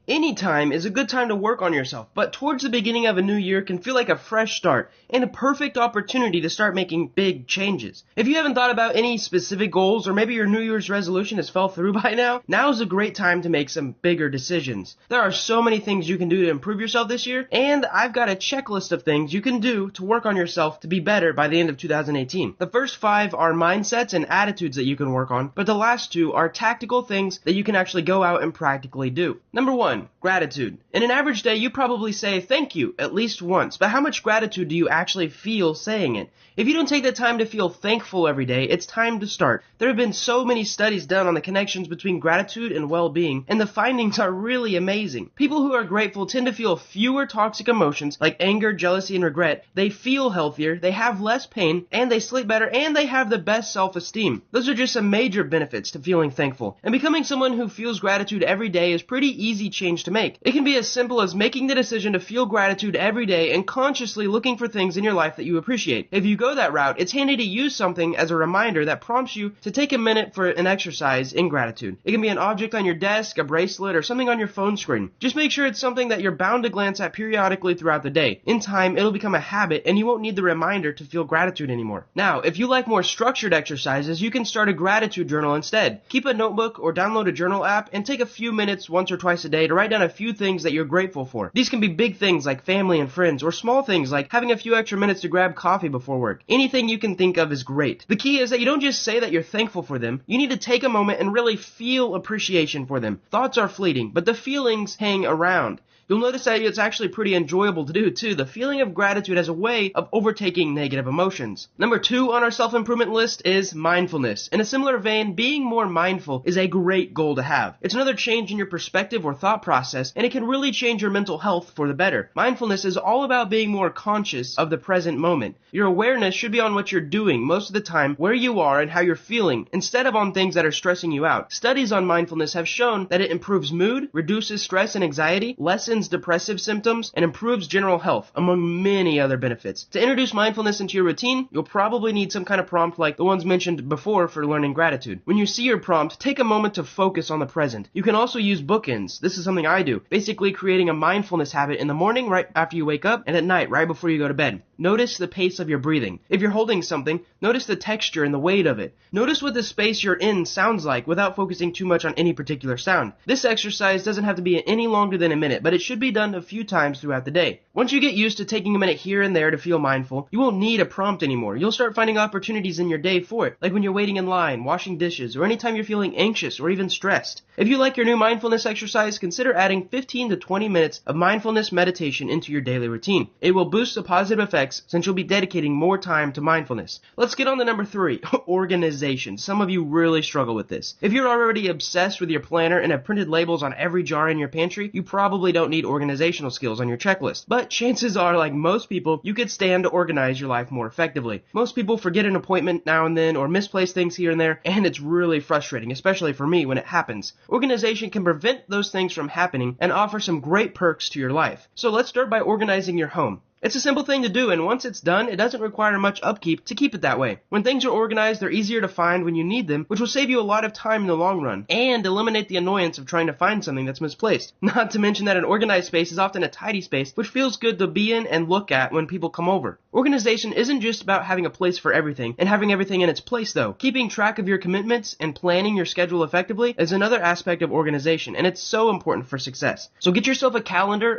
Any time is a good time to work on yourself, but towards the beginning of a new year can feel like a fresh start and a perfect opportunity to start making big changes. If you haven't thought about any specific goals, or maybe your New Year's resolution has fell through by now is a great time to make some bigger decisions. There are so many things you can do to improve yourself this year, and I've got a checklist of things you can do to work on yourself to be better by the end of 2018. The first 5 are mindsets and attitudes that you can work on, but the last 2 are tactical things that you can actually go out and practically do. Number 1. Gratitude. In an average day, you probably say thank you at least once, but how much gratitude do you actually feel saying it? If you don't take the time to feel thankful every day, it's time to start. There have been so many studies done on the connections between gratitude and well-being, and the findings are really amazing. People who are grateful tend to feel fewer toxic emotions like anger, jealousy, and regret. They feel healthier, they have less pain, and they sleep better, and they have the best self-esteem. Those are just some major benefits to feeling thankful. And becoming someone who feels gratitude every day is pretty easy change to make. It can be as simple as making the decision to feel gratitude every day and consciously looking for things in your life that you appreciate. If you go that route, it's handy to use something as a reminder that prompts you to take a minute for an exercise in gratitude. It can be an object on your desk, a bracelet, or something on your phone screen. Just make sure it's something that you're bound to glance at periodically throughout the day. In time, it'll become a habit and you won't need the reminder to feel gratitude anymore. Now, if you like more structured exercises, you can start a gratitude journal instead. Keep a notebook or download a journal app and take a few minutes once or twice a day to write down a few things that you're grateful for. These can be big things like family and friends, or small things like having a few extra minutes to grab coffee before work. Anything you can think of is great. The key is that you don't just say that you're thankful for them. You need to take a moment and really feel appreciation for them. Thoughts are fleeting, but the feelings hang around. You'll notice that it's actually pretty enjoyable to do too. The feeling of gratitude has a way of overtaking negative emotions. Number 2 on our self-improvement list is mindfulness. In a similar vein, being more mindful is a great goal to have. It's another change in your perspective or thought process, and it can really change your mental health for the better. Mindfulness is all about being more conscious of the present moment. Your awareness should be on what you're doing most of the time, where you are, and how you're feeling, instead of on things that are stressing you out. Studies on mindfulness have shown that it improves mood, reduces stress and anxiety, lessens depressive symptoms, and improves general health, among many other benefits. To introduce mindfulness into your routine, you'll probably need some kind of prompt like the ones mentioned before for learning gratitude. When you see your prompt, take a moment to focus on the present. You can also use bookends. This is something I do, basically creating a mindfulness habit in the morning right after you wake up, and at night right before you go to bed. Notice the pace of your breathing. If you're holding something, notice the texture and the weight of it. Notice what the space you're in sounds like without focusing too much on any particular sound. This exercise doesn't have to be any longer than a minute, but it should be done a few times throughout the day. Once you get used to taking a minute here and there to feel mindful, you won't need a prompt anymore. You'll start finding opportunities in your day for it, like when you're waiting in line, washing dishes, or anytime you're feeling anxious or even stressed. If you like your new mindfulness exercise, consider adding 15 to 20 minutes of mindfulness meditation into your daily routine. It will boost the positive effects since you'll be dedicating more time to mindfulness. Let's get on to number 3, organization. Some of you really struggle with this. If you're already obsessed with your planner and have printed labels on every jar in your pantry, you probably don't need organizational skills on your checklist. But chances are, like most people, you could stand to organize your life more effectively. Most people forget an appointment now and then or misplace things here and there, and it's really frustrating, especially for me when it happens. Organization can prevent those things from happening and offer some great perks to your life. So let's start by organizing your home. It's a simple thing to do, and once it's done, it doesn't require much upkeep to keep it that way. When things are organized, they're easier to find when you need them, which will save you a lot of time in the long run, and eliminate the annoyance of trying to find something that's misplaced. Not to mention that an organized space is often a tidy space, which feels good to be in and look at when people come over. Organization isn't just about having a place for everything, and having everything in its place though. Keeping track of your commitments and planning your schedule effectively is another aspect of organization, and it's so important for success. So get yourself a calendar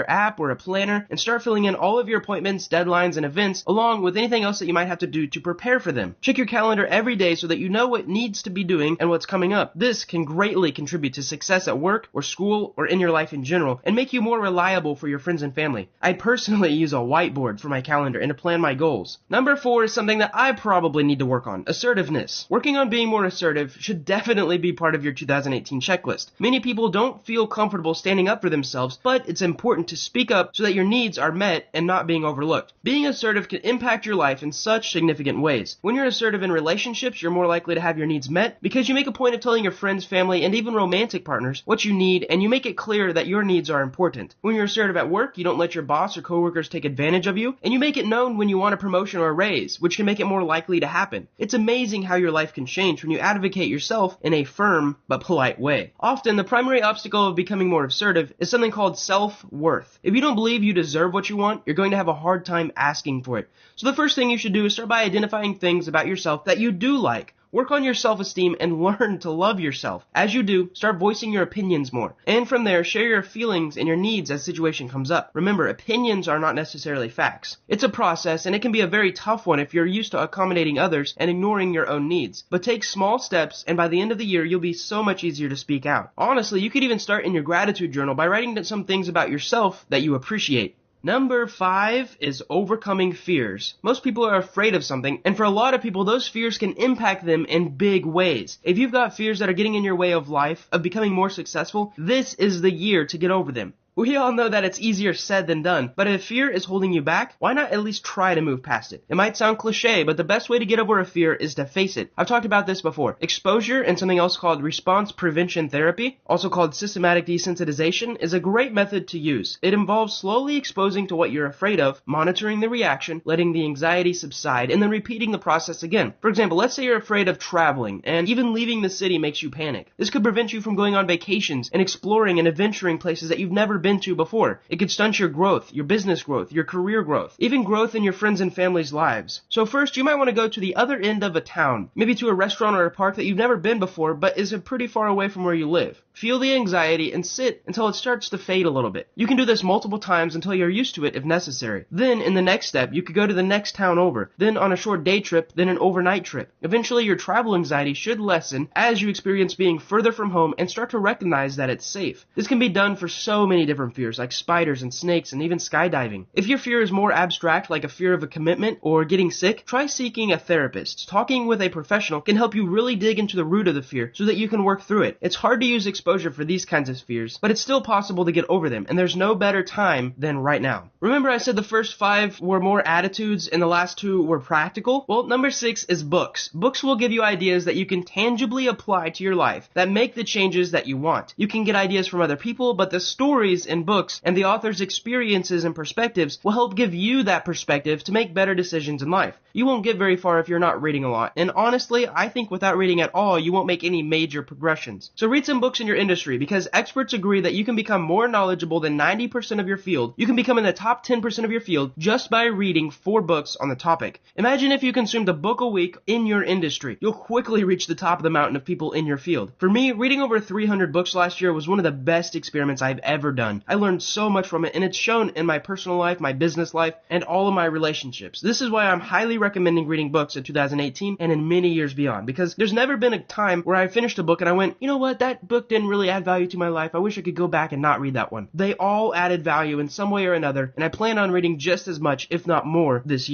app, or a planner, and start filling in all of your appointments, deadlines, and events, along with anything else that you might have to do to prepare for them. Check your calendar every day so that you know what needs to be doing and what's coming up. This can greatly contribute to success at work or school or in your life in general, and make you more reliable for your friends and family. I personally use a whiteboard for my calendar and to plan my goals. Number 4 is something that I probably need to work on: assertiveness. Working on being more assertive should definitely be part of your 2018 checklist. Many people don't feel comfortable standing up for themselves, but it's important to speak up so that your needs are met and and not being overlooked. Being assertive can impact your life in such significant ways. When you're assertive in relationships, you're more likely to have your needs met because you make a point of telling your friends, family, and even romantic partners what you need, and you make it clear that your needs are important. When you're assertive at work, you don't let your boss or coworkers take advantage of you, and you make it known when you want a promotion or a raise, which can make it more likely to happen. It's amazing how your life can change when you advocate yourself in a firm but polite way. Often, the primary obstacle of becoming more assertive is something called self-worth. If you don't believe you deserve what you want, you're going to have a hard time asking for it. So the first thing you should do is start by identifying things about yourself that you do like. Work on your self-esteem and learn to love yourself. As you do, start voicing your opinions more. And from there, share your feelings and your needs as situation comes up. Remember, opinions are not necessarily facts. It's a process, and it can be a very tough one if you're used to accommodating others and ignoring your own needs. But take small steps, and by the end of the year, you'll be so much easier to speak out. Honestly, you could even start in your gratitude journal by writing down some things about yourself that you appreciate. Number 5 is overcoming fears. Most people are afraid of something, and for a lot of people, those fears can impact them in big ways. If you've got fears that are getting in your way of life, of becoming more successful, this is the year to get over them. We all know that it's easier said than done, but if fear is holding you back, why not at least try to move past it? It might sound cliche, but the best way to get over a fear is to face it. I've talked about this before. Exposure and something else called response prevention therapy, also called systematic desensitization, is a great method to use. It involves slowly exposing to what you're afraid of, monitoring the reaction, letting the anxiety subside, and then repeating the process again. For example, let's say you're afraid of traveling, and even leaving the city makes you panic. This could prevent you from going on vacations and exploring and adventuring places that you've never been to before. It could stunt your growth, your business growth, your career growth, even growth in your friends and family's lives. So first, you might want to go to the other end of a town, maybe to a restaurant or a park that you've never been before but is pretty far away from where you live. Feel the anxiety and sit until it starts to fade a little bit. You can do this multiple times until you're used to it if necessary. Then, in the next step, you could go to the next town over, then on a short day trip, then an overnight trip. Eventually, your travel anxiety should lessen as you experience being further from home and start to recognize that it's safe. This can be done for so many different fears, like spiders and snakes and even skydiving. If your fear is more abstract, like a fear of a commitment or getting sick, try seeking a therapist. Talking with a professional can help you really dig into the root of the fear so that you can work through it. It's hard to use exposure for these kinds of fears, but it's still possible to get over them, and there's no better time than right now. Remember I said the first 5 were more attitudes and the last 2 were practical? Well, number 6 is books. Books will give you ideas that you can tangibly apply to your life that make the changes that you want. You can get ideas from other people, but the stories in books and the author's experiences and perspectives will help give you that perspective to make better decisions in life. You won't get very far if you're not reading a lot, and honestly, I think without reading at all, you won't make any major progressions. So read some books in your industry, because experts agree that you can become more knowledgeable than 90% of your field. You can become in the top 10% of your field just by reading 4 books on the topic. Imagine if you consumed a book a week in your industry. You'll quickly reach the top of the mountain of people in your field. For me, reading over 300 books last year was one of the best experiments I've ever done. I learned so much from it, and it's shown in my personal life, my business life, and all of my relationships. This is why I'm highly recommending reading books in 2018 and in many years beyond, because there's never been a time where I finished a book and I went, you know what, that book didn't really add value to my life. I wish I could go back and not read that one. They all added value in some way or another, and I plan on reading just as much, if not more, this year.